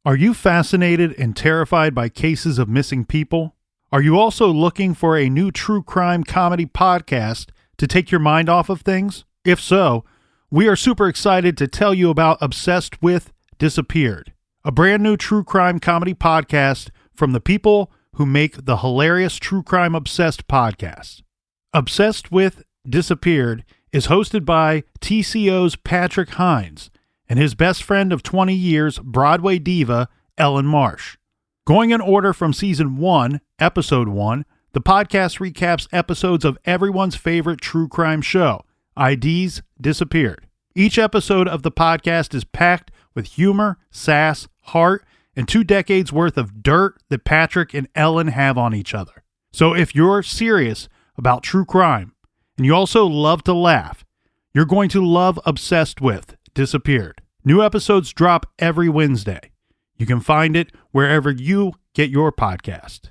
Are you fascinated and terrified by cases of missing people? Are you also looking for a new true crime comedy podcast to take your mind off of things? If so, we are super excited to tell you about Obsessed with Disappeared, a brand new true crime comedy podcast from the people who make the hilarious True Crime Obsessed podcast. Obsessed with Disappeared is hosted by TCO's Patrick Hines and his best friend of 20 years, Broadway diva Ellen Marsh. Going in order from Season 1, Episode 1, the podcast recaps episodes of everyone's favorite true crime show, ID's Disappeared. Each episode of the podcast is packed with humor, sass, heart, and 2 decades worth of dirt that Patrick and Ellen have on each other. So if you're serious about true crime, and you also love to laugh, you're going to love Obsessed with Disappeared. New episodes drop every Wednesday. You can find it wherever you get your podcast.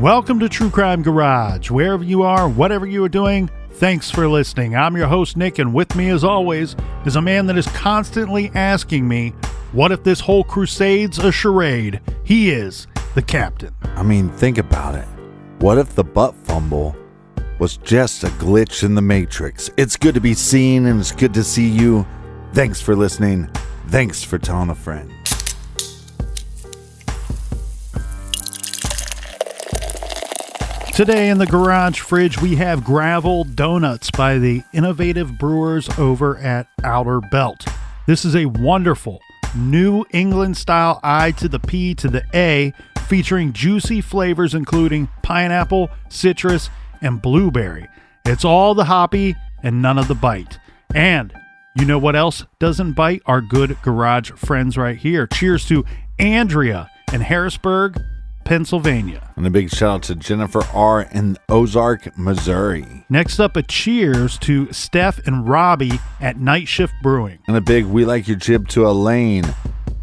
Welcome to True Crime Garage. Wherever you are, whatever you are doing, thanks for listening. I'm your host, Nick, and with me, as always, is a man that is constantly asking me, what if this whole crusade's a charade? He is the captain. I mean, think about it. What if the butt fumble was just a glitch in the Matrix? It's good to be seen, and it's good to see you. Thanks for listening. Thanks for telling a friend. Today in the garage fridge, we have Gravel Donuts by the innovative brewers over at Outerbelt. This is a wonderful New England-style I to the P to the A, featuring juicy flavors including pineapple, citrus, and blueberry. It's all the hoppy and none of the bite. And you know what else doesn't bite? Our good garage friends right here. Cheers to Andrea in Harrisburg, Pennsylvania. And a big shout out to Jennifer R. in Ozark, Missouri. Next up, a cheers to Steph and Robbie at Night Shift Brewing. And a big we like your jib to Elaine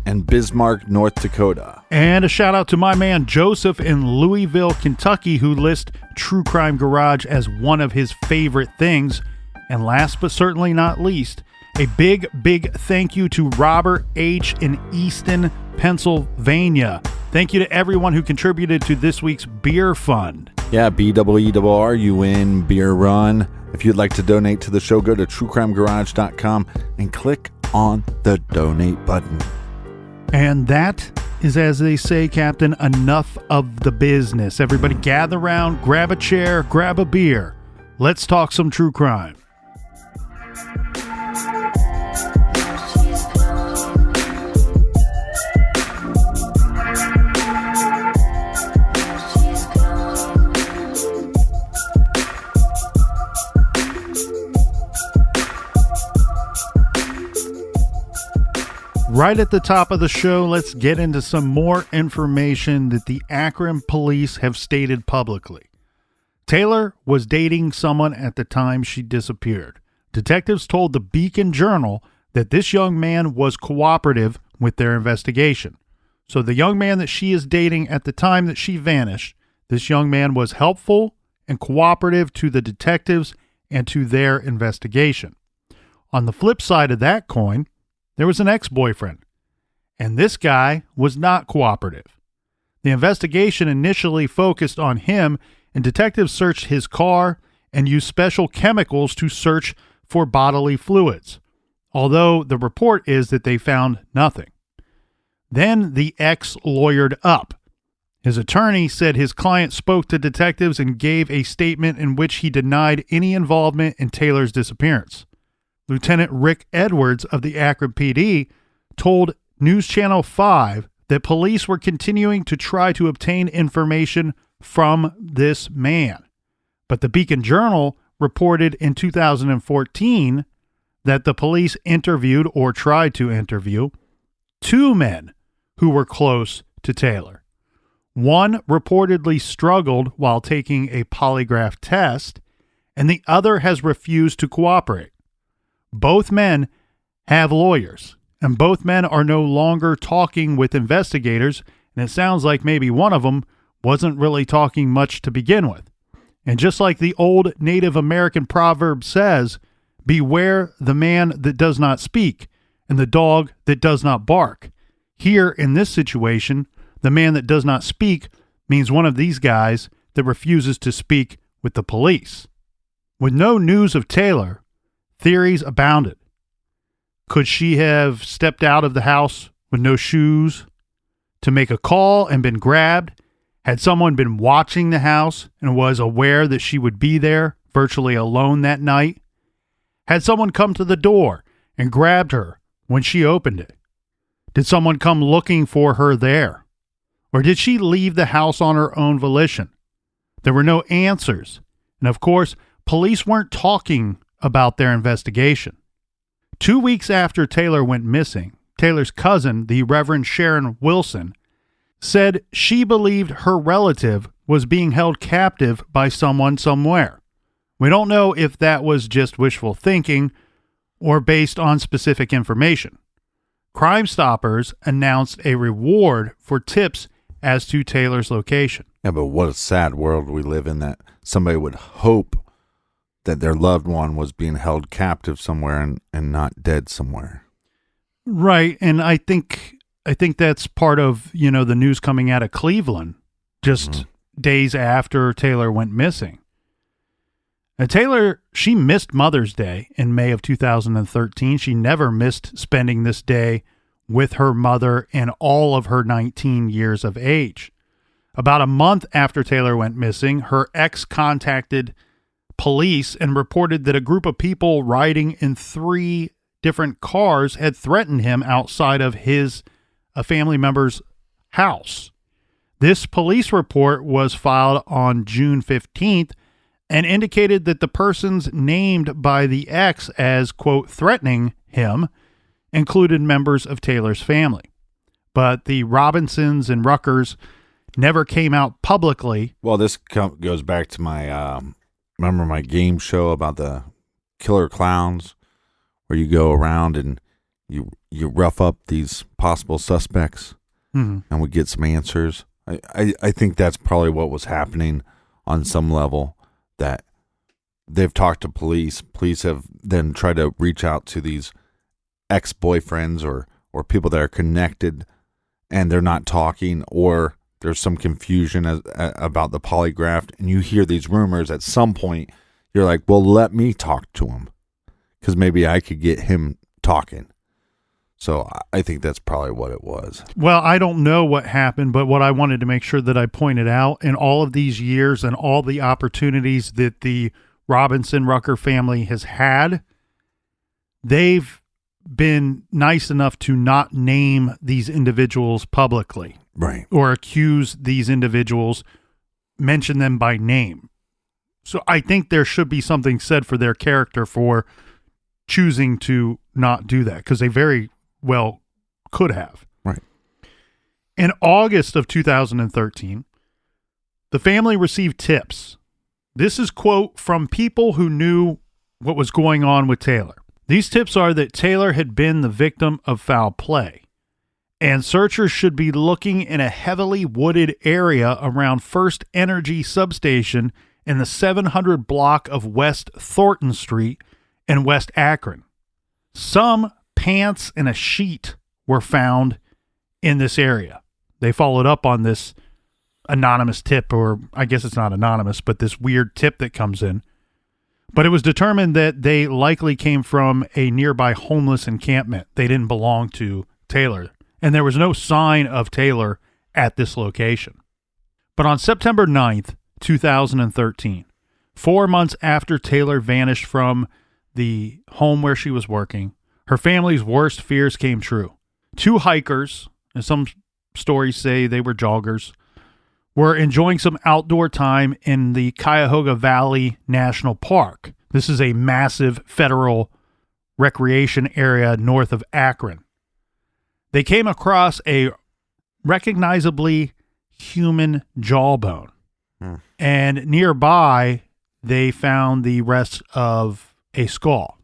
in Bismarck, North Dakota. And a shout out to my man Joseph in Louisville, Kentucky, who lists True Crime Garage as one of his favorite things. And last but certainly not least, a big thank you to Robert H. in Easton, Pennsylvania. Thank you to everyone who contributed to this week's beer fund. Yeah, BEERUN beer run. If you'd like to donate to the show, go to truecrimegarage.com and click on the donate button. And that is, as they say, Captain, enough of the business. Everybody gather around, grab a chair, grab a beer. Let's talk some true crime. Right at the top of the show, let's get into some more information that the Akron police have stated publicly. Taylor was dating someone at the time she disappeared. Detectives told the Beacon Journal that this young man was cooperative with their investigation. So the young man that she is dating at the time that she vanished, this young man was helpful and cooperative to the detectives and to their investigation. On the flip side of that coin, there was an ex-boyfriend, and this guy was not cooperative. The investigation initially focused on him, and detectives searched his car and used special chemicals to search for bodily fluids, although the report is that they found nothing. Then the ex lawyered up. His attorney said his client spoke to detectives and gave a statement in which he denied any involvement in Taylor's disappearance. Lieutenant Rick Edwards of the Akron PD told News Channel 5 that police were continuing to try to obtain information from this man. But the Beacon Journal reported in 2014 that the police interviewed or tried to interview 2 men who were close to Taylor. One reportedly struggled while taking a polygraph test, and the other has refused to cooperate. Both men have lawyers, and both men are no longer talking with investigators, and it sounds like maybe one of them wasn't really talking much to begin with. And just like the old Native American proverb says, beware the man that does not speak and the dog that does not bark. Here in this situation, the man that does not speak means one of these guys that refuses to speak with the police. With no news of Taylor, theories abounded. Could she have stepped out of the house with no shoes to make a call and been grabbed? Had someone been watching the house and was aware that she would be there virtually alone that night? Had someone come to the door and grabbed her when she opened it? Did someone come looking for her there? Or did she leave the house on her own volition? There were no answers. And of course, police weren't talking about their investigation. 2 weeks after Taylor went missing, Taylor's cousin, the Reverend Sharon Wilson, said she believed her relative was being held captive by someone somewhere. We don't know if that was just wishful thinking or based on specific information. Crime Stoppers announced a reward for tips as to Taylor's location. Yeah, but what a sad world we live in, that somebody would hope that their loved one was being held captive somewhere and not dead somewhere. Right, and I think that's part of, the news coming out of Cleveland just days after Taylor went missing. Now, Taylor, she missed Mother's Day in May of 2013. She never missed spending this day with her mother in all of her 19 years of age. About a month after Taylor went missing, her ex contacted police and reported that a group of people riding in 3 different cars had threatened him outside of a family member's house. This police report was filed on June 15th and indicated that the persons named by the ex as, quote, threatening him included members of Taylor's family. But the Robinsons and Ruckers never came out publicly. Well, this goes back to my, remember my game show about the killer clowns, where you go around and you rough up these possible suspects, and we get some answers. I think that's probably what was happening on some level, that they've talked to police. Police have then tried to reach out to these ex-boyfriends or people that are connected, and they're not talking, or there's some confusion about the polygraph, and you hear these rumors. At some point, you're like, well, let me talk to him, because maybe I could get him talking. So I think that's probably what it was. Well, I don't know what happened, but what I wanted to make sure that I pointed out, in all of these years and all the opportunities that the Robinson Rucker family has had, they've been nice enough to not name these individuals publicly. Right. Or accuse these individuals, mention them by name. So I think there should be something said for their character for choosing to not do that, because they very well could have. Right. In August of 2013, the family received tips. This is, quote, from people who knew what was going on with Taylor. These tips are that Taylor had been the victim of foul play, and searchers should be looking in a heavily wooded area around First Energy Substation in the 700 block of West Thornton Street in West Akron. Some pants and a sheet were found in this area. They followed up on this anonymous tip, or I guess it's not anonymous, but this weird tip that comes in. But it was determined that they likely came from a nearby homeless encampment. They didn't belong to Taylor, and there was no sign of Taylor at this location. But on September 9th, 2013, 4 months after Taylor vanished from the home where she was working, her family's worst fears came true. 2 hikers, and some stories say they were joggers, were enjoying some outdoor time in the Cuyahoga Valley National Park. This is a massive federal recreation area north of Akron. They came across a recognizably human jawbone. And nearby, they found the rest of a skull.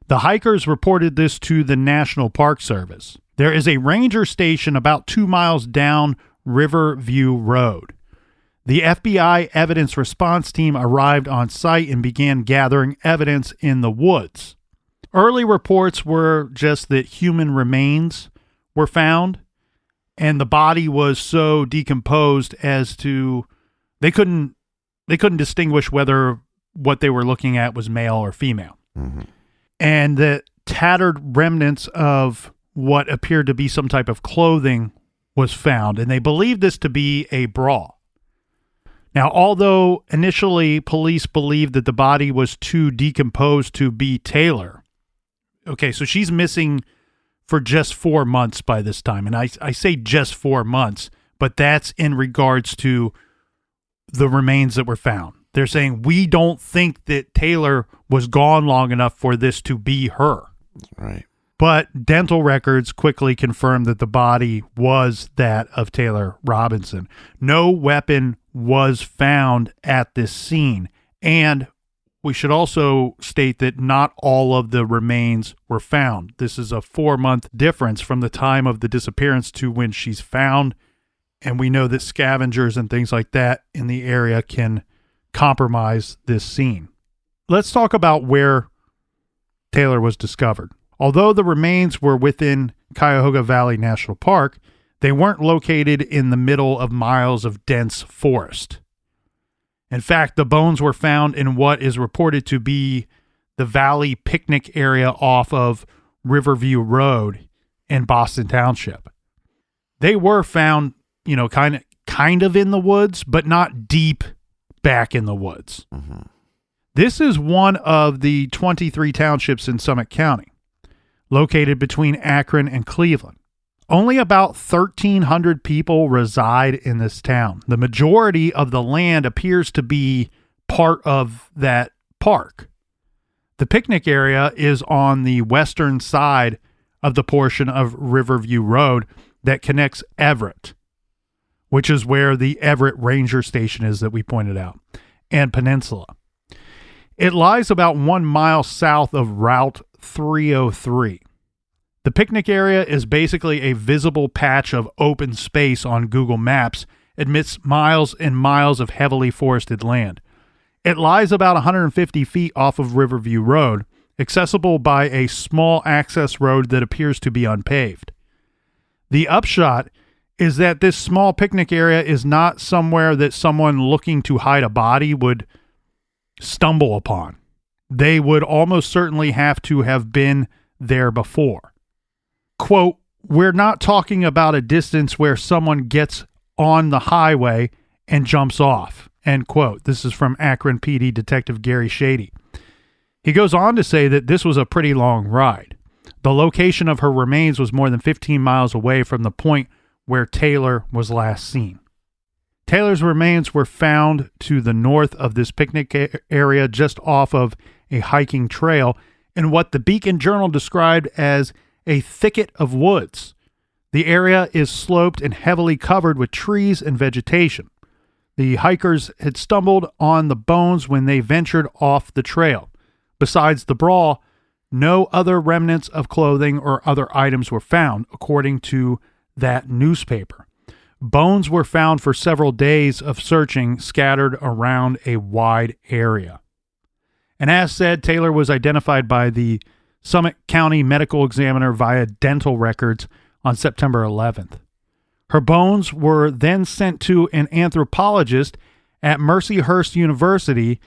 The hikers reported this to the National Park Service. There is a ranger station about 2 miles down Riverview Road. The FBI evidence response team arrived on site and began gathering evidence in the woods. Early reports were just that human remains were found, and the body was so decomposed as to they couldn't distinguish whether what they were looking at was male or female. Mm-hmm. And the tattered remnants of what appeared to be some type of clothing was found, and they believed this to be a bra. Now, although initially police believed that the body was too decomposed to be Taylor, okay, so she's missing for just 4 months by this time, and I say just 4 months, but that's in regards to the remains that were found. They're saying, we don't think that Taylor was gone long enough for this to be her. Right. But dental records quickly confirmed that the body was that of Taylor Robinson. No weapon was found at this scene. And we should also state that not all of the remains were found. This is a 4-month difference from the time of the disappearance to when she's found. And we know that scavengers and things like that in the area can compromise this scene. Let's talk about where Taylor was discovered. Although the remains were within Cuyahoga Valley National Park, they weren't located in the middle of miles of dense forest. In fact, the bones were found in what is reported to be the Valley picnic area off of Riverview Road in Boston Township. They were found, kind of in the woods, but not deep back in the woods. Mm-hmm. This is one of the 23 townships in Summit County, located between Akron and Cleveland. Only about 1,300 people reside in this town. The majority of the land appears to be part of that park. The picnic area is on the western side of the portion of Riverview Road that connects Everett, which is where the Everett Ranger Station is that we pointed out, and Peninsula. It lies about 1 mile south of Route 303. The picnic area is basically a visible patch of open space on Google Maps amidst miles and miles of heavily forested land. It lies about 150 feet off of Riverview Road, accessible by a small access road that appears to be unpaved. The upshot is that this small picnic area is not somewhere that someone looking to hide a body would stumble upon. They would almost certainly have to have been there before. Quote, we're not talking about a distance where someone gets on the highway and jumps off, end quote. This is from Akron PD Detective Gary Shady. He goes on to say that this was a pretty long ride. The location of her remains was more than 15 miles away from the point where Taylor was last seen. Taylor's remains were found to the north of this picnic area just off of a hiking trail in what the Beacon Journal described as a thicket of woods. The area is sloped and heavily covered with trees and vegetation. The hikers had stumbled on the bones when they ventured off the trail. Besides the bra, no other remnants of clothing or other items were found, according to that newspaper. Bones were found for several days of searching scattered around a wide area. And as said, Taylor was identified by the Summit County Medical Examiner via dental records on September 11th. Her bones were then sent to an anthropologist at Mercyhurst University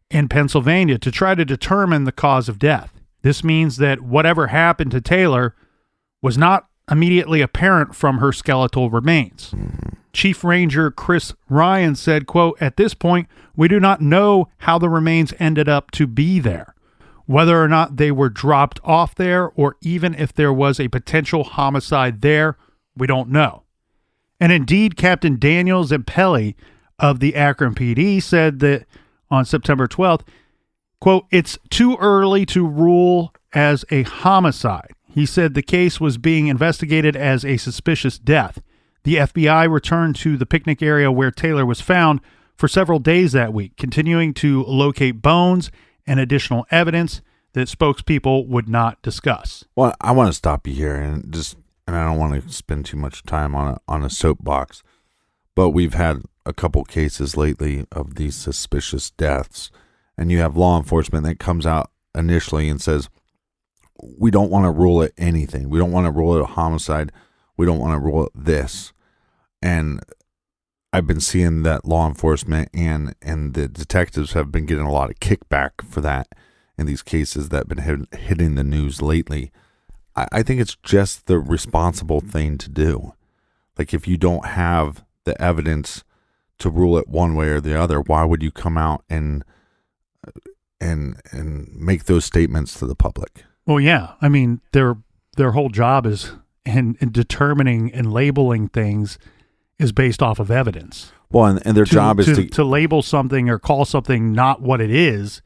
in Pennsylvania to try to determine the cause of death. This means that whatever happened to Taylor was not immediately apparent from her skeletal remains. Chief Ranger Chris Ryan said, quote, at this point, we do not know how the remains ended up to be there, whether or not they were dropped off there or even if there was a potential homicide there, we don't know. And indeed, Captain Daniel Zampelli of the Akron PD said that on September 12th, quote, "It's too early to rule as a homicide." He said the case was being investigated as a suspicious death. The FBI returned to the picnic area where Taylor was found for several days that week, continuing to locate bones and additional evidence that spokespeople would not discuss. Well, I want to stop you here and I don't want to spend too much time on a soapbox, but we've had a couple cases lately of these suspicious deaths, and you have law enforcement that comes out initially and says, we don't want to rule it anything. We don't want to rule it a homicide. We don't want to rule it this. And I've been seeing that law enforcement and the detectives have been getting a lot of kickback for that in these cases that have been hitting the news lately. I think it's just the responsible thing to do. Like, if you don't have the evidence to rule it one way or the other, why would you come out and make those statements to the public? Well, yeah. I mean, their whole job is in determining and labeling things is based off of evidence. Well, and their job is to label something or call something not what it is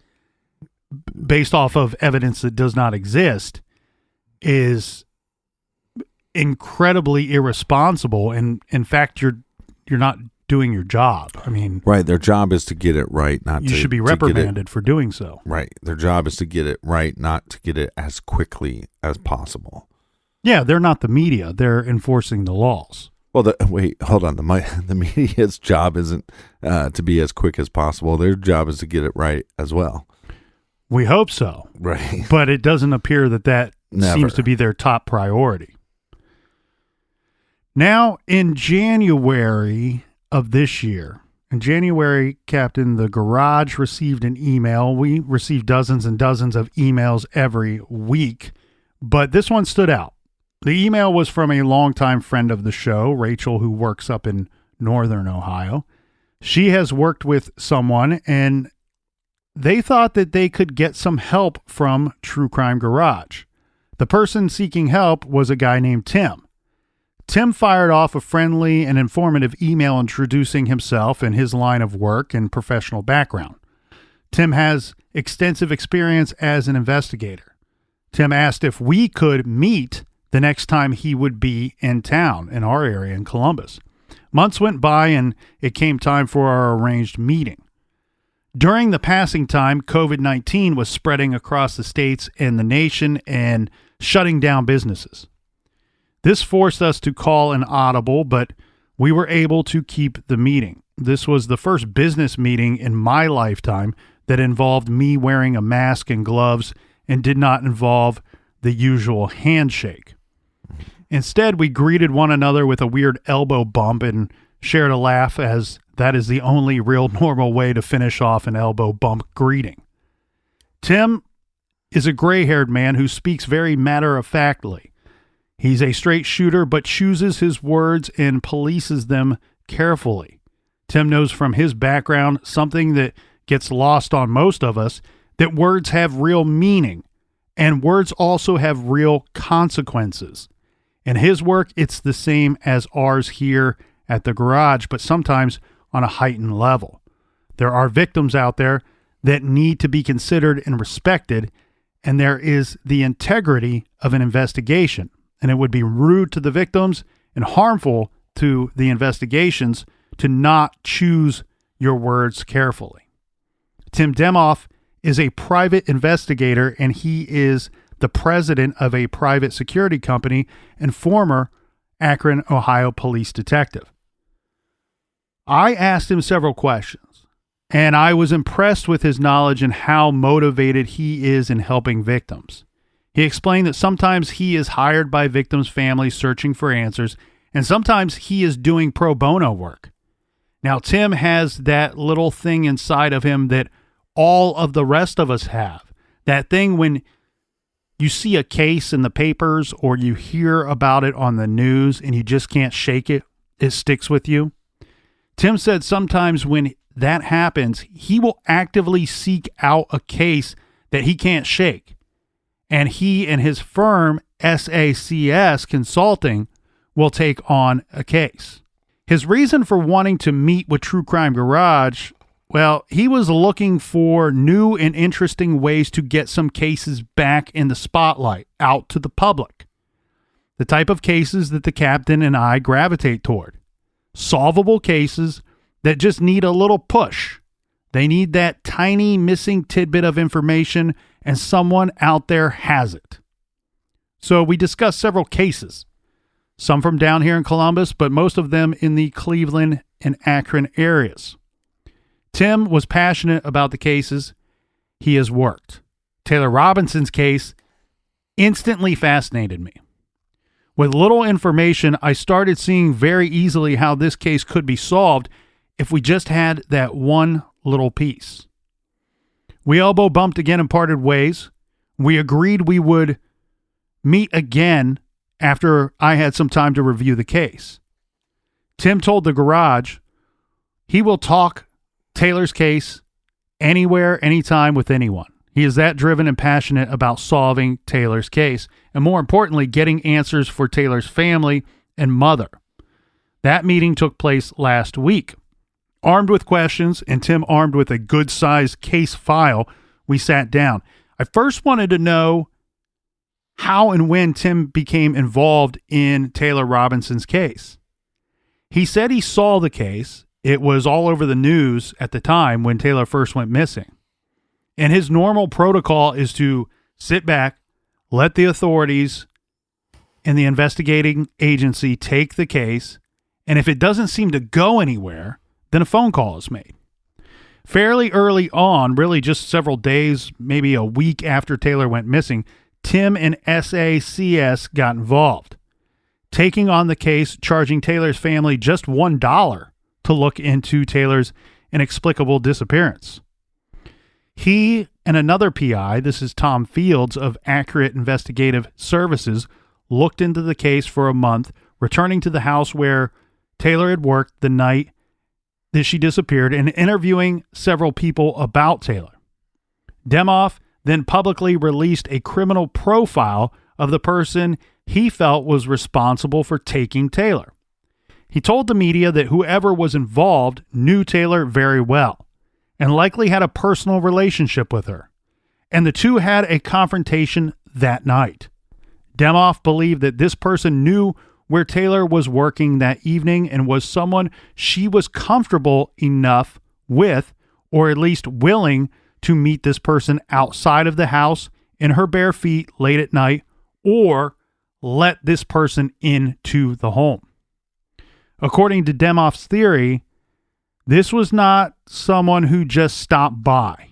based off of evidence that does not exist is incredibly irresponsible. And in fact, you're not doing your job. I mean, right. Their job is to get it right, you should be reprimanded for doing so. Right. Their job is to get it right, not to get it as quickly as possible. Yeah, they're not the media. They're enforcing the laws. Well, wait, hold on. The media's job isn't to be as quick as possible. Their job is to get it right as well. We hope so. Right. But it doesn't appear that Never. Seems to be their top priority. Now, in January of this year, Captain, the garage received an email. We receive dozens and dozens of emails every week, but this one stood out. The email was from a longtime friend of the show, Rachel, who works up in northern Ohio. She has worked with someone, and they thought that they could get some help from True Crime Garage. The person seeking help was a guy named Tim. Tim fired off a friendly and informative email introducing himself and his line of work and professional background. Tim has extensive experience as an investigator. Tim asked if we could meet the next time he would be in town in our area in Columbus. Months went by and it came time for our arranged meeting. During the passing time, COVID-19 was spreading across the states and the nation and shutting down businesses. This forced us to call an audible, but we were able to keep the meeting. This was the first business meeting in my lifetime that involved me wearing a mask and gloves and did not involve the usual handshake. Instead, we greeted one another with a weird elbow bump and shared a laugh, as that is the only real normal way to finish off an elbow bump greeting. Tim is a gray-haired man who speaks very matter-of-factly. He's a straight shooter, but chooses his words and polices them carefully. Tim knows from his background, something that gets lost on most of us, that words have real meaning, and words also have real consequences. In his work, it's the same as ours here at the garage, but sometimes on a heightened level. There are victims out there that need to be considered and respected, and there is the integrity of an investigation. And it would be rude to the victims and harmful to the investigations to not choose your words carefully. Tim Demoff is a private investigator, and he is the president of a private security company and former Akron, Ohio police detective. I asked him several questions, and I was impressed with his knowledge and how motivated he is in helping victims. He explained that sometimes he is hired by victims' families searching for answers, and sometimes he is doing pro bono work. Now, Tim has that little thing inside of him that all of the rest of us have. That thing when you see a case in the papers or you hear about it on the news and you just can't shake it, it sticks with you. Tim said sometimes when that happens, he will actively seek out a case that he can't shake. And he and his firm, SACS Consulting, will take on a case. His reason for wanting to meet with True Crime Garage, well, he was looking for new and interesting ways to get some cases back in the spotlight, out to the public. The type of cases that the captain and I gravitate toward. Solvable cases that just need a little push. They need that tiny missing tidbit of information, and someone out there has it. So we discussed several cases, some from down here in Columbus, but most of them in the Cleveland and Akron areas. Tim was passionate about the cases he has worked. Taylor Robinson's case instantly fascinated me. With little information, I started seeing very easily how this case could be solved if we just had that one little piece. We elbow bumped again and parted ways. We agreed we would meet again after I had some time to review the case. Tim told the garage he will talk Taylor's case anywhere, anytime, with anyone. He is that driven and passionate about solving Taylor's case, and more importantly, getting answers for Taylor's family and mother. That meeting took place last week. Armed with questions, and Tim armed with a good-sized case file, we sat down. I first wanted to know how and when Tim became involved in Taylor Robinson's case. He said he saw the case. It was all over the news at the time when Taylor first went missing. And his normal protocol is to sit back, let the authorities and the investigating agency take the case, and if it doesn't seem to go anywhere, then a phone call is made. Fairly early on, really just several days, maybe a week after Taylor went missing, Tim and SACS got involved, taking on the case, charging Taylor's family just $1 to look into Taylor's inexplicable disappearance. He and another PI, this is Tom Fields of Accurate Investigative Services, looked into the case for a month, returning to the house where Taylor had worked the night that she disappeared and interviewing several people about Taylor. Demoff then publicly released a criminal profile of the person he felt was responsible for taking Taylor. He told the media that whoever was involved knew Taylor very well and likely had a personal relationship with her, and the two had a confrontation that night. Demoff believed that this person knew where Taylor was working that evening and was someone she was comfortable enough with, or at least willing to meet this person outside of the house in her bare feet late at night, or let this person into the home. According to Demoff's theory, this was not someone who just stopped by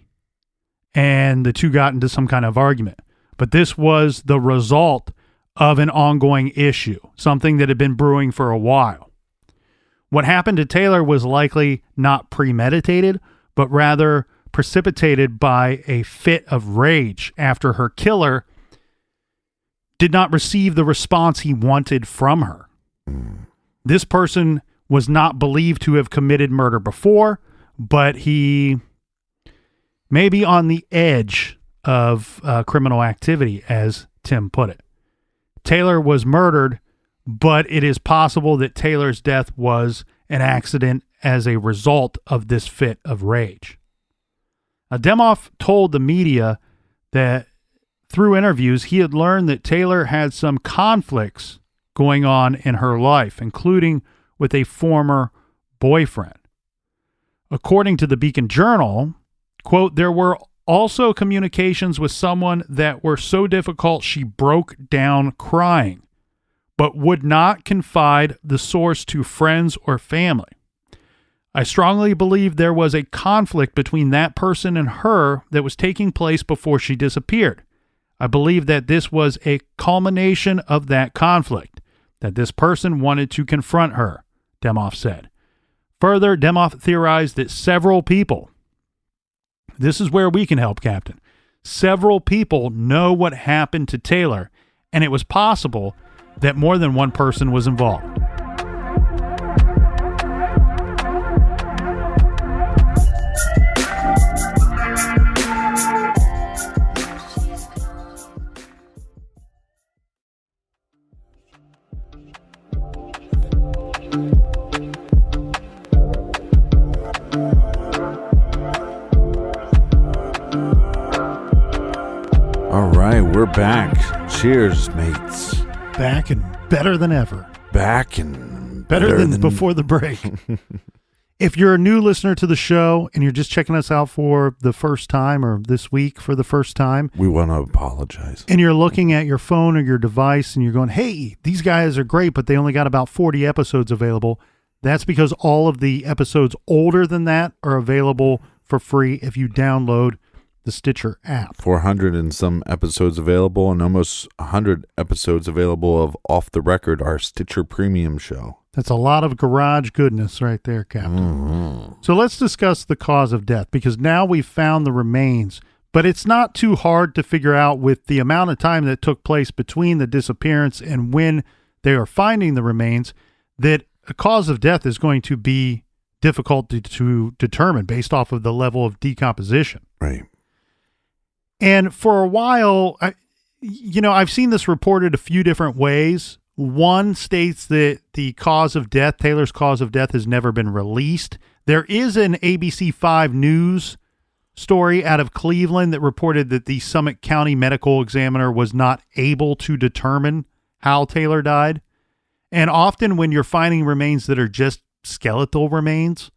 and the two got into some kind of argument, but this was the result of an ongoing issue, something that had been brewing for a while. What happened to Taylor was likely not premeditated, but rather precipitated by a fit of rage after her killer did not receive the response he wanted from her. This person was not believed to have committed murder before, but he may be on the edge of criminal activity, as Tim put it. Taylor was murdered, but it is possible that Taylor's death was an accident as a result of this fit of rage. Now, Demoff told the media that through interviews, he had learned that Taylor had some conflicts going on in her life, including with a former boyfriend. According to the Beacon Journal, quote, there were also communications with someone that were so difficult she broke down crying, but would not confide the source to friends or family. I strongly believe there was a conflict between that person and her that was taking place before she disappeared. I believe that this was a culmination of that conflict, that this person wanted to confront her, Demoff said. Further, Demoff theorized that several people, this is where we can help, Captain, several people know what happened to Taylor, and it was possible that more than one person was involved. All right, we're back. Cheers, mates. Back and better than ever. Back and Better than before the break. If you're a new listener to the show and you're just checking us out for the first time or this week for the first time, we want to apologize. And you're looking at your phone or your device and you're going, hey, these guys are great, but they only got about 40 episodes available. That's because all of the episodes older than that are available for free if you download the Stitcher app. 400 and some episodes available, and almost 100 episodes available of Off the Record, our Stitcher Premium show. That's a lot of garage goodness right there, Captain. Mm-hmm. So let's discuss the cause of death, because now we've found the remains, but it's not too hard to figure out with the amount of time that took place between the disappearance and when they are finding the remains that a cause of death is going to be difficult to determine based off of the level of decomposition. Right. And for a while, I've seen this reported a few different ways. One states that the cause of death, Taylor's cause of death, has never been released. There is an ABC 5 News story out of Cleveland that reported that the Summit County Medical Examiner was not able to determine how Taylor died. And often when you're finding remains that are just skeletal remains,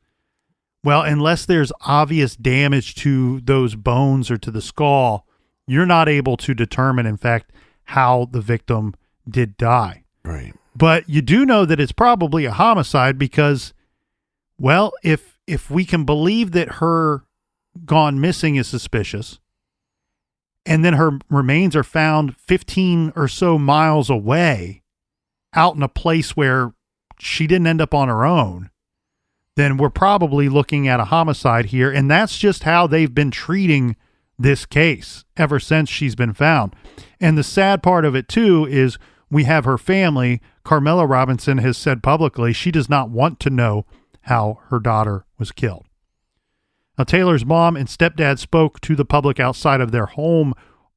well, unless there's obvious damage to those bones or to the skull, you're not able to determine, in fact, how the victim did die. Right. But you do know that it's probably a homicide because, well, if we can believe that her gone missing is suspicious, and then her remains are found 15 or so miles away, out in a place where she didn't end up on her own, then we're probably looking at a homicide here. And that's just how they've been treating this case ever since she's been found. And the sad part of it, too, is we have her family. Carmela Robinson has said publicly she does not want to know how her daughter was killed. Now, Taylor's mom and stepdad spoke to the public outside of their home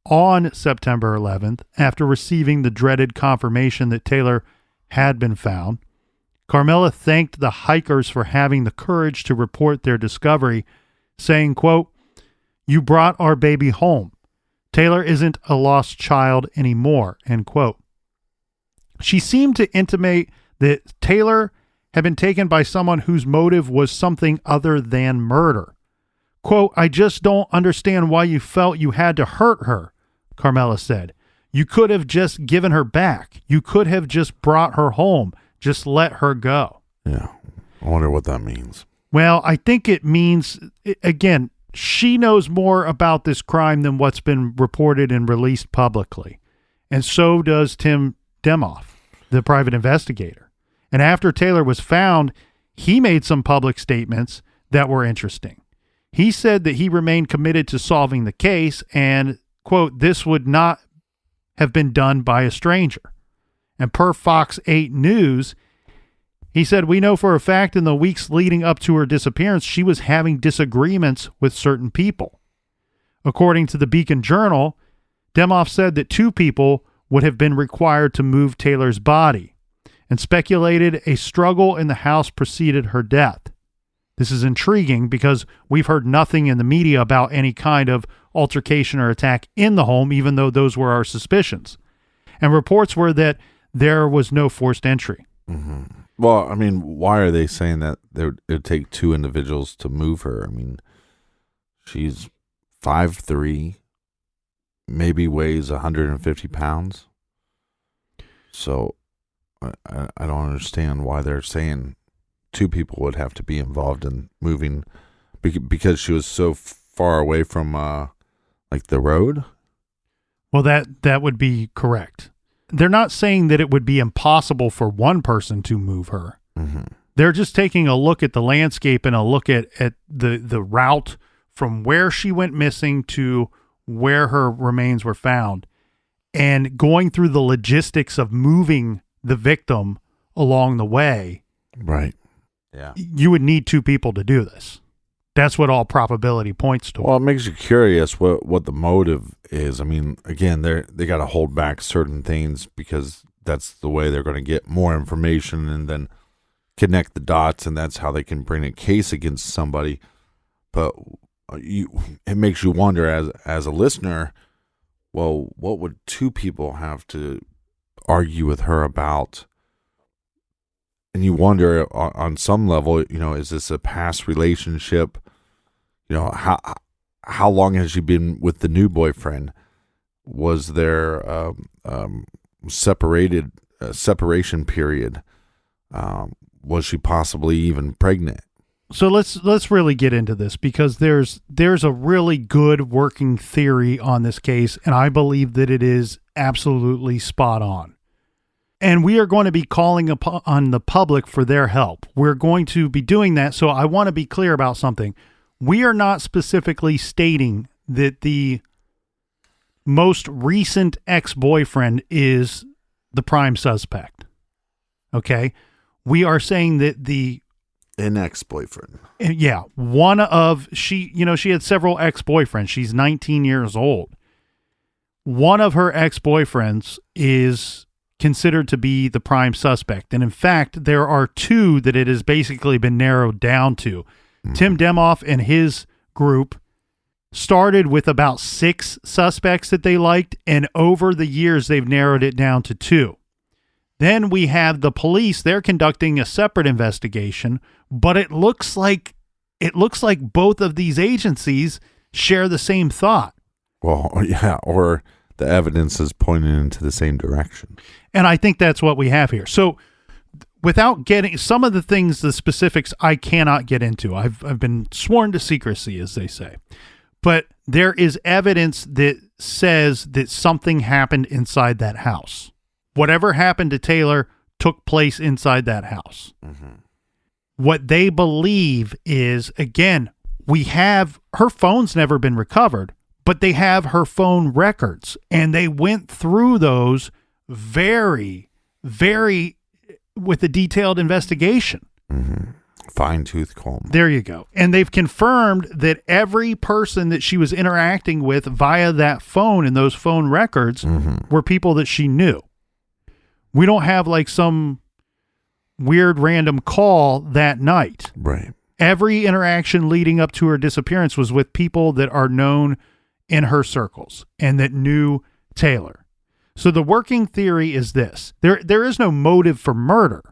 on September 11th after receiving the dreaded confirmation that Taylor had been found. Carmela thanked the hikers for having the courage to report their discovery, saying, quote, "You brought our baby home. Taylor isn't a lost child anymore," end quote. She seemed to intimate that Taylor had been taken by someone whose motive was something other than murder. Quote, "I just don't understand why you felt you had to hurt her," Carmela said. "You could have just given her back. You could have just brought her home. Just let her go." Yeah. I wonder what that means. Well, I think it means, again, she knows more about this crime than what's been reported and released publicly. And so does Tim Demoff, the private investigator. And after Taylor was found, he made some public statements that were interesting. He said that he remained committed to solving the case and, quote, "this would not have been done by a stranger." And per Fox 8 News, he said, "We know for a fact in the weeks leading up to her disappearance, she was having disagreements with certain people." According to the Beacon Journal, Demoff said that 2 people would have been required to move Taylor's body and speculated a struggle in the house preceded her death. This is intriguing because we've heard nothing in the media about any kind of altercation or attack in the home, even though those were our suspicions. And reports were that there was no forced entry. Mm-hmm. Well, I mean, why are they saying that it would take 2 individuals to move her? I mean, she's 5'3", maybe weighs 150 pounds. So I don't understand why they're saying 2 people would have to be involved in moving because she was so far away from like the road. Well, that would be correct. They're not saying that it would be impossible for one person to move her. Mm-hmm. They're just taking a look at the landscape and a look at the route from where she went missing to where her remains were found and going through the logistics of moving the victim along the way. Right. Yeah. You would need 2 people to do this. That's what all probability points to. Well, it makes you curious what the motive is. I mean, again, they got to hold back certain things because that's the way they're going to get more information and then connect the dots, and that's how they can bring a case against somebody. But it makes you wonder as a listener, Well, what would two people have to argue with her about? And you wonder on some level, is this a past relationship? How long has she been with the new boyfriend? Was there separation period? Was she possibly even pregnant? So let's really get into this, because there's a really good working theory on this case, and I believe that it is absolutely spot on. And we are going to be calling on the public for their help. We're going to be doing that, so I want to be clear about something. We are not specifically stating that the most recent ex-boyfriend is the prime suspect. Okay? We are saying that an ex-boyfriend. Yeah, she had several ex-boyfriends. She's 19 years old. One of her ex-boyfriends is considered to be the prime suspect. And in fact, there are two that it has basically been narrowed down to. Mm-hmm. Tim Demoff and his group started with about 6 suspects that they liked, and over the years, they've narrowed it down to 2. Then we have the police. They're conducting a separate investigation, but it looks like both of these agencies share the same thought. Well, yeah, or the evidence is pointing into the same direction. And I think that's what we have here. So without getting some of the things, the specifics, I cannot get into. I've been sworn to secrecy, as they say. But there is evidence that says that something happened inside that house. Whatever happened to Taylor took place inside that house. Mm-hmm. What they believe is, again, we have her phone's never been recovered, but they have her phone records, and they went through those very, very with a detailed investigation. Mm-hmm. Fine-tooth comb. There you go. And they've confirmed that every person that she was interacting with via that phone and those phone records were people that she knew. We don't have like some weird random call that night. Right. Every interaction leading up to her disappearance was with people that are known in her circles and that knew Taylor. So the working theory is this. There is no motive for murder.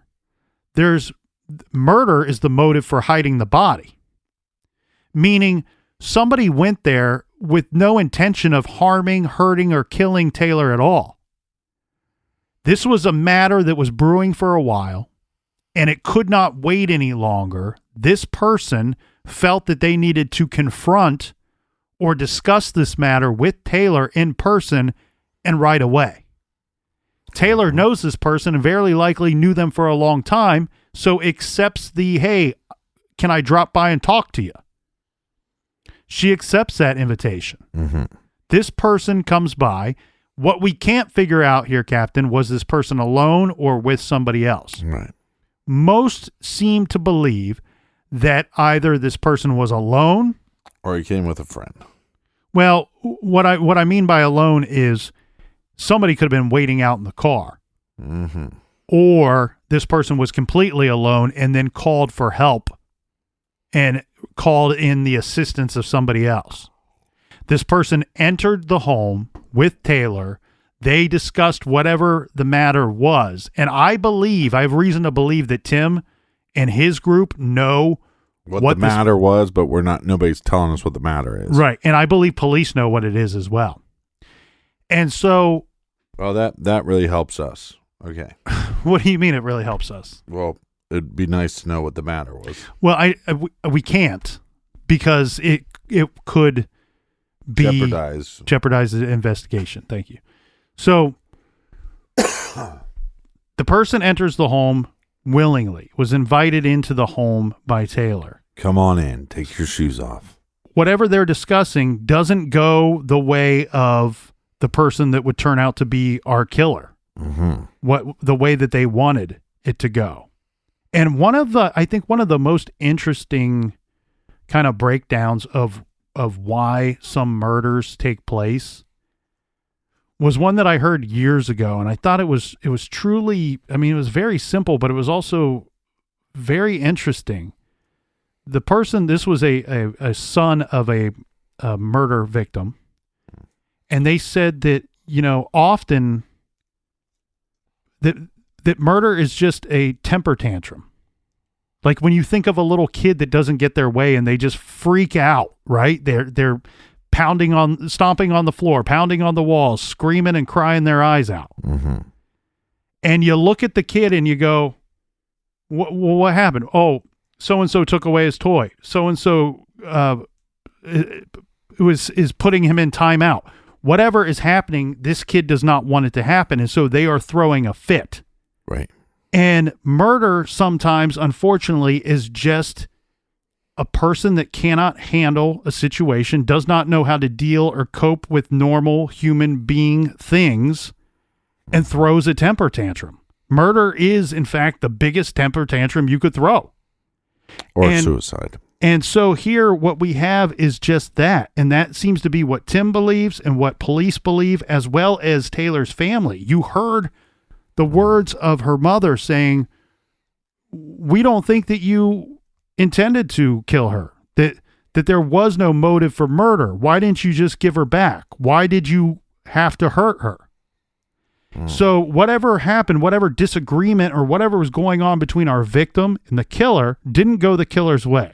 Murder is the motive for hiding the body. Meaning somebody went there with no intention of harming, hurting, or killing Taylor at all. This was a matter that was brewing for a while, and it could not wait any longer. This person felt that they needed to confront or discuss this matter with Taylor in person and right away. Taylor knows this person and very likely knew them for a long time, so accepts the, hey, can I drop by and talk to you? She accepts that invitation. Mm-hmm. This person comes by. What we can't figure out here, Captain, was this person alone or with somebody else? Right. Most seem to believe that either this person was alone or he came with a friend. Well, what I mean by alone is somebody could have been waiting out in the car. Mm-hmm. Or this person was completely alone and then called for help and called in the assistance of somebody else. This person entered the home with Taylor. They discussed whatever the matter was. And I have reason to believe that Tim and his group know what the matter was, but nobody's telling us what the matter is. Right. And I believe police know what it is as well. And so. Well, that really helps us. Okay. What do you mean it really helps us? Well, it'd be nice to know what the matter was. Well, we can't, because it could jeopardize the investigation. Thank you. So the person enters the home willingly, was invited into the home by Taylor. Come on in. Take your shoes off. Whatever they're discussing doesn't go the way of the person that would turn out to be our killer. Mm-hmm. The way that they wanted it to go. And I think one of the most interesting kind of breakdowns of why some murders take place was one that I heard years ago, and I thought it was truly, I mean, it was very simple, but it was also very interesting. The person, this was a son of a murder victim, And they said that, often that murder is just a temper tantrum. Like when you think of a little kid that doesn't get their way and they just freak out, right? They're stomping on the floor, pounding on the walls, screaming and crying their eyes out. Mm-hmm. And you look at the kid and you go, what happened? Oh, so-and-so took away his toy. So-and-so is putting him in timeout. Whatever is happening, this kid does not want it to happen. And so they are throwing a fit. Right. And murder sometimes, unfortunately, is just a person that cannot handle a situation, does not know how to deal or cope with normal human being things, and throws a temper tantrum. Murder is, in fact, the biggest temper tantrum you could throw. Or suicide. And so here what we have is just that. And that seems to be what Tim believes and what police believe, as well as Taylor's family. You heard the words of her mother saying, we don't think that you intended to kill her, that there was no motive for murder. Why didn't you just give her back? Why did you have to hurt her? So whatever happened, whatever disagreement or whatever was going on between our victim and the killer didn't go the killer's way.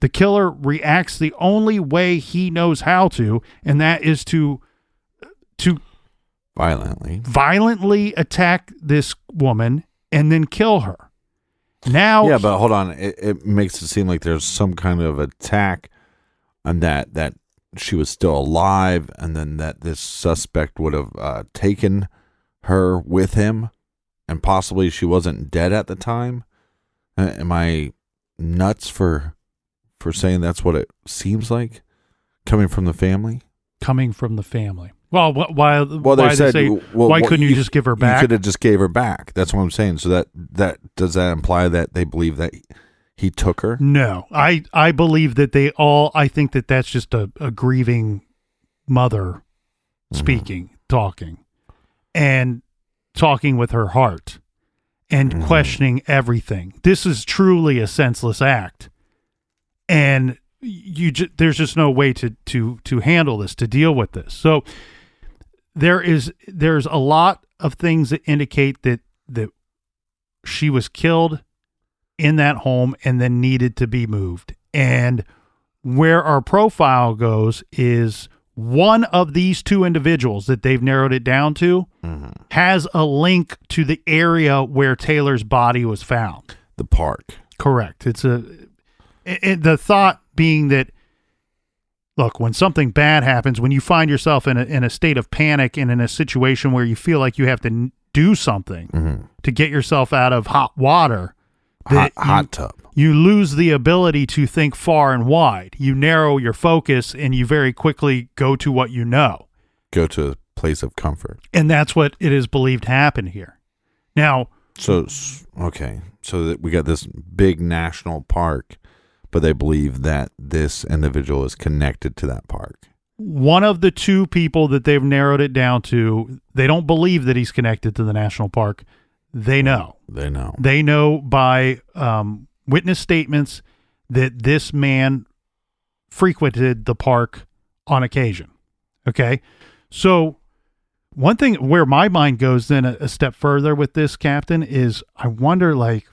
The killer reacts the only way he knows how to, and that is to violently attack this woman and then kill her. Now, yeah, but hold on. It makes it seem like there's some kind of attack, and that she was still alive, and then that this suspect would have taken her with him, and possibly she wasn't dead at the time. Am I nuts for saying that's what it seems like coming from the family? Coming from the family. Well, why why couldn't you just give her back? You could have just gave her back. That's what I'm saying. So that does that imply that they believe that he took her? No, I believe that I think that that's just a grieving mother speaking, talking with her heart and questioning everything. This is truly a senseless act. And there's just no way to handle this, to deal with this. So there's a lot of things that indicate that she was killed in that home and then needed to be moved. And where our profile goes is one of these two individuals that they've narrowed it down to has a link to the area where Taylor's body was found. The park. Correct. The thought being that, look, when something bad happens, when you find yourself in a state of panic and in a situation where you feel like you have to do something to get yourself out of hot water, hot tub, you lose the ability to think far and wide. You narrow your focus and you very quickly go to what you know. Go to a place of comfort. And that's what it is believed happened here. Now, so that we got this big national park, but they believe that this individual is connected to that park. One of the two people that they've narrowed it down to, they don't believe that he's connected to the national park. They know. They know by witness statements that this man frequented the park on occasion. Okay? So one thing where my mind goes then a step further with this, Captain, is I wonder, like,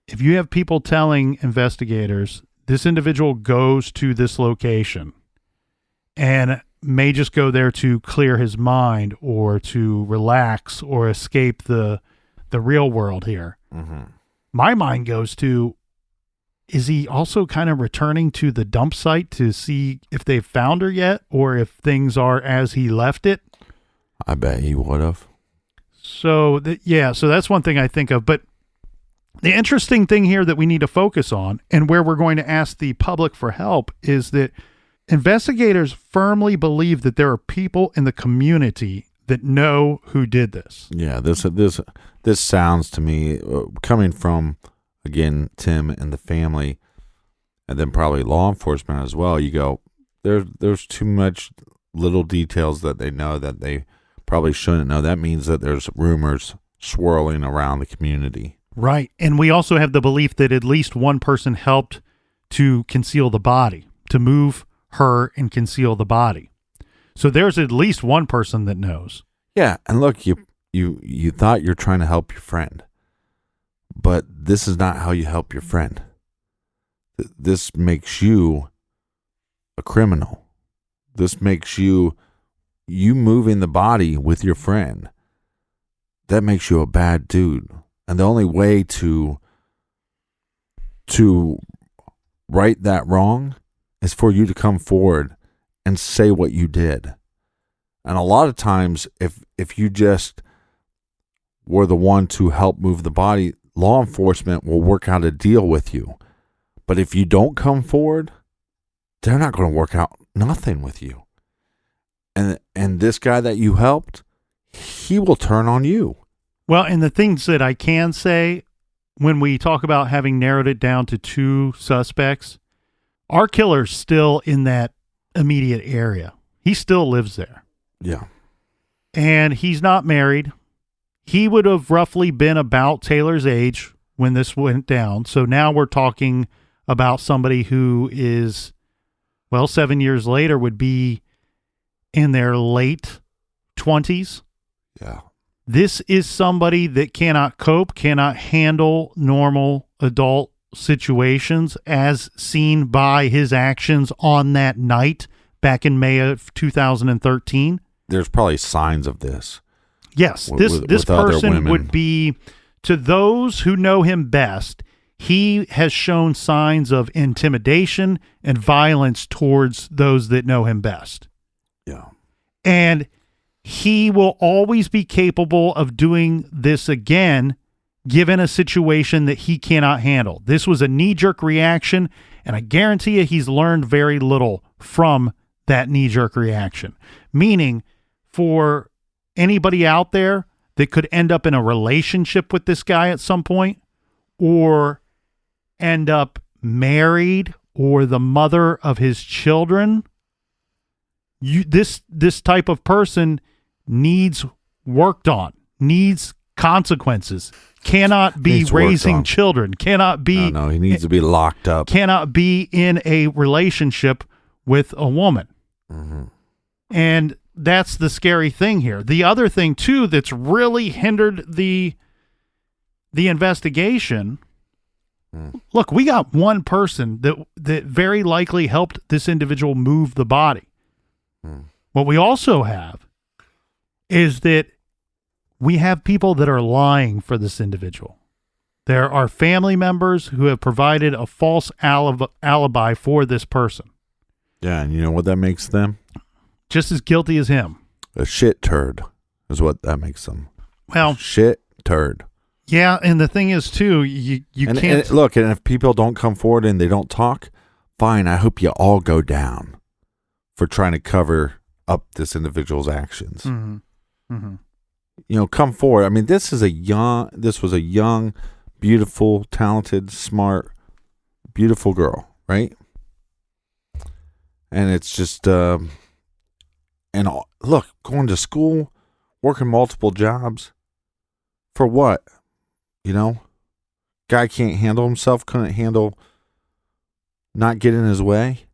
if you have people telling investigators this individual goes to this location and may just go there to clear his mind or to relax or escape the real world here. My mind goes to, is he also kind of returning to the dump site to see if they've found her yet or if things are as he left it? I bet he would have. So that's one thing I think of. But the interesting thing here that we need to focus on, and where we're going to ask the public for help, is that investigators firmly believe that there are people in the community that know who did this. Yeah, this sounds to me, coming from, again, Tim and the family, and then probably law enforcement as well, you go, there's too much little details that they know that they probably shouldn't know. That means that there's rumors swirling around the community. Right. And we also have the belief that at least one person helped to conceal the body, to move her and conceal the body. So there's at least one person that knows. Yeah, and look, you thought you're trying to help your friend, but this is not how you help your friend. This makes you a criminal. This makes you moving the body with your friend. That makes you a bad dude. And the only way to right that wrong is for you to come forward and say what you did. And a lot of times, if you just were the one to help move the body, law enforcement will work out a deal with you. But if you don't come forward, they're not going to work out nothing with you. And this guy that you helped, he will turn on you. Well, and the things that I can say, when we talk about having narrowed it down to 2 suspects, our killer's still in that immediate area. He still lives there. Yeah. And he's not married. He would have roughly been about Taylor's age when this went down. So now we're talking about somebody who is, 7 years later would be in their late 20s. Yeah. This is somebody that cannot cope, cannot handle normal adult situations as seen by his actions on that night back in May of 2013. There's probably signs of this. Yes, this person would be, to those who know him best, he has shown signs of intimidation and violence towards those that know him best. Yeah. And he will always be capable of doing this again, given a situation that he cannot handle. This was a knee-jerk reaction, and I guarantee you he's learned very little from that knee-jerk reaction. Meaning, for anybody out there that could end up in a relationship with this guy at some point, or end up married, or the mother of his children, this type of person needs worked on, needs consequences, cannot be raising children, cannot be... No, he needs to be locked up. Cannot be in a relationship with a woman. Mm-hmm. And that's the scary thing here. The other thing, too, that's really hindered the investigation... Look, we got one person that very likely helped this individual move the body. What we also have is that we have people that are lying for this individual. There are family members who have provided a false alibi for this person. Yeah, and you know what that makes them? Just as guilty as him. A shit turd is what that makes them. Well, shit turd. Yeah, and the thing is, too, you can't... And look, and if people don't come forward and they don't talk, fine, I hope you all go down for trying to cover up this individual's actions. Mm-hmm. Mm-hmm. You know, come forward. I mean, this was a young, beautiful, talented, smart, beautiful girl, right? And it's just, and look, going to school, working multiple jobs, for what? You know, guy can't handle himself, couldn't handle not getting in his way.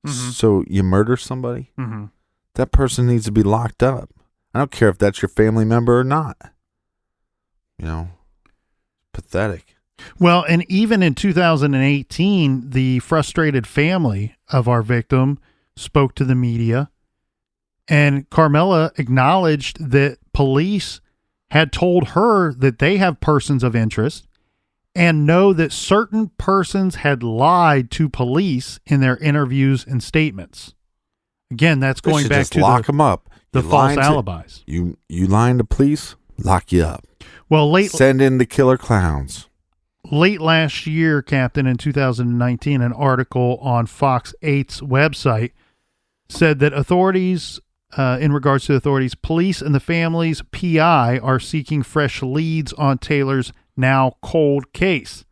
Mm-hmm. So you murder somebody? Mm-hmm. That person needs to be locked up. I don't care if that's your family member or not. You know, pathetic. Well, and even in 2018, the frustrated family of our victim spoke to the media, and Carmela acknowledged that police had told her that they have persons of interest and know that certain persons had lied to police in their interviews and statements. Again, that's going back to lock them up. The false alibis. You lying to police, lock you up. Well, send in the killer clowns. Late last year, Captain, in 2019, an article on Fox 8's website said that authorities... in regards to authorities, police and the family's PI are seeking fresh leads on Taylor's now cold case.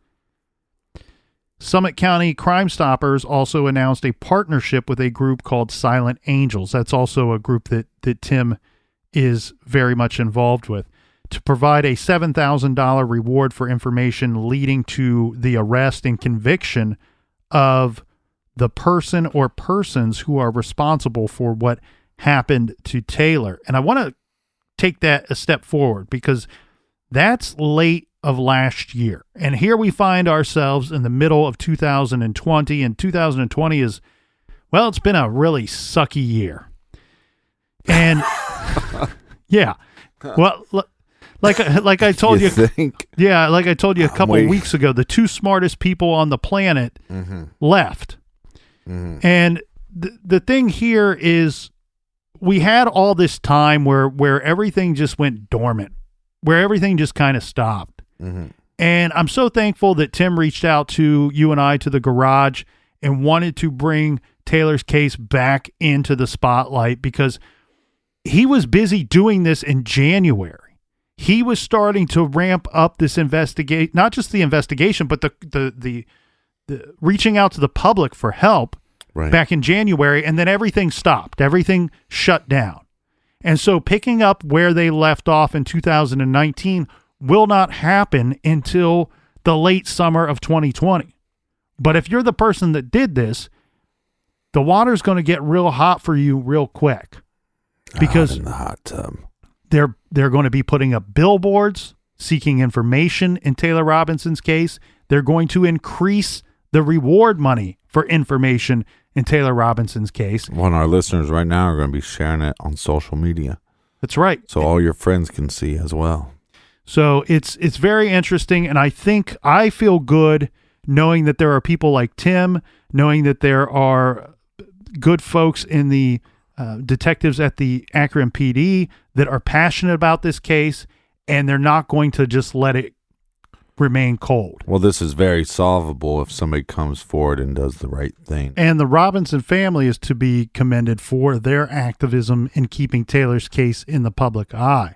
Summit County Crime Stoppers also announced a partnership with a group called Silent Angels. That's also a group that Tim is very much involved with, to provide a $7,000 reward for information leading to the arrest and conviction of the person or persons who are responsible for what happened to Taylor. And I want to take that a step forward because that's late of last year. And here we find ourselves in the middle of 2020, and 2020 is, well, it's been a really sucky year. And yeah, well, like I told you, like I told you a couple of weeks ago, the two smartest people on the planet left. And the thing here is we had all this time where everything just went dormant, where everything just kind of stopped. And I'm so thankful that Tim reached out to you and I to the garage and wanted to bring Taylor's case back into the spotlight because he was busy doing this in January. He was starting to ramp up this investigate, not just the investigation, but the reaching out to the public for help back in January, and then everything stopped. Everything shut down. And so picking up where they left off in 2019 will not happen until the late summer of 2020. But if you're the person that did this, the water's going to get real hot for you real quick because in the hot tub. They're going to be putting up billboards seeking information in Taylor Robinson's case. They're going to increase the reward money for information in Taylor Robinson's case. Well, our listeners right now are going to be sharing it on social media. That's right. So all your friends can see as well. So it's very interesting, and I feel good knowing that there are people like Tim, knowing that there are good folks in the detectives at the Akron PD that are passionate about this case, and they're not going to just let it remain cold. Well, this is very solvable if somebody comes forward and does the right thing. And the Robinson family is to be commended for their activism in keeping Taylor's case in the public eye.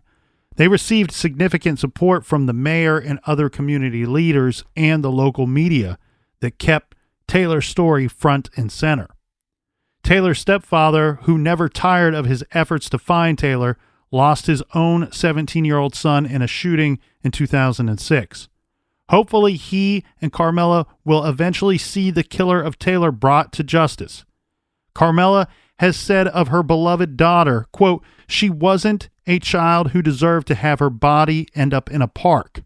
They received significant support from the mayor and other community leaders and the local media that kept Taylor's story front and center. Taylor's stepfather, who never tired of his efforts to find Taylor, lost his own 17-year-old son in a shooting in 2006. Hopefully, he and Carmela will eventually see the killer of Taylor brought to justice. Carmela has said of her beloved daughter, quote, "She wasn't a child who deserved to have her body end up in a park,"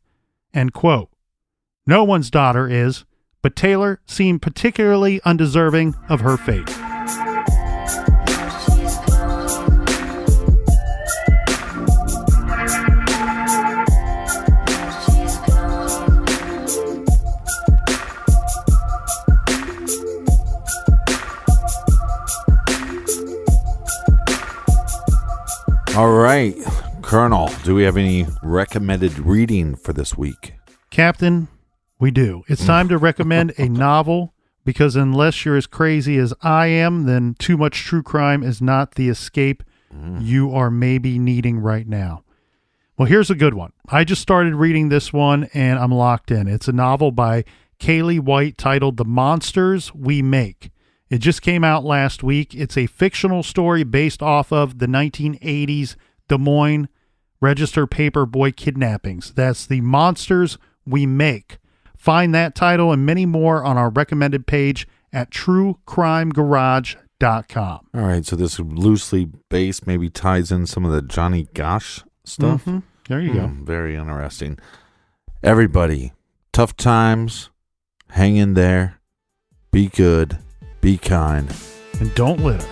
end quote. No one's daughter is, but Taylor seemed particularly undeserving of her fate. All right, Colonel, do we have any recommended reading for this week? Captain, we do. It's time to recommend a novel because unless you're as crazy as I am, then too much true crime is not the escape you are maybe needing right now. Well, here's a good one. I just started reading this one and I'm locked in. It's a novel by Kaylee White titled The Monsters We Make. It just came out last week. It's a fictional story based off of the 1980s Des Moines Register paperboy kidnappings. That's The Monsters We Make. Find that title and many more on our recommended page at truecrimegarage.com. All right, so this loosely based maybe ties in some of the Johnny Gosh stuff. Mm-hmm. There you go. Very interesting. Everybody, tough times, hang in there, be good, be kind, and don't litter.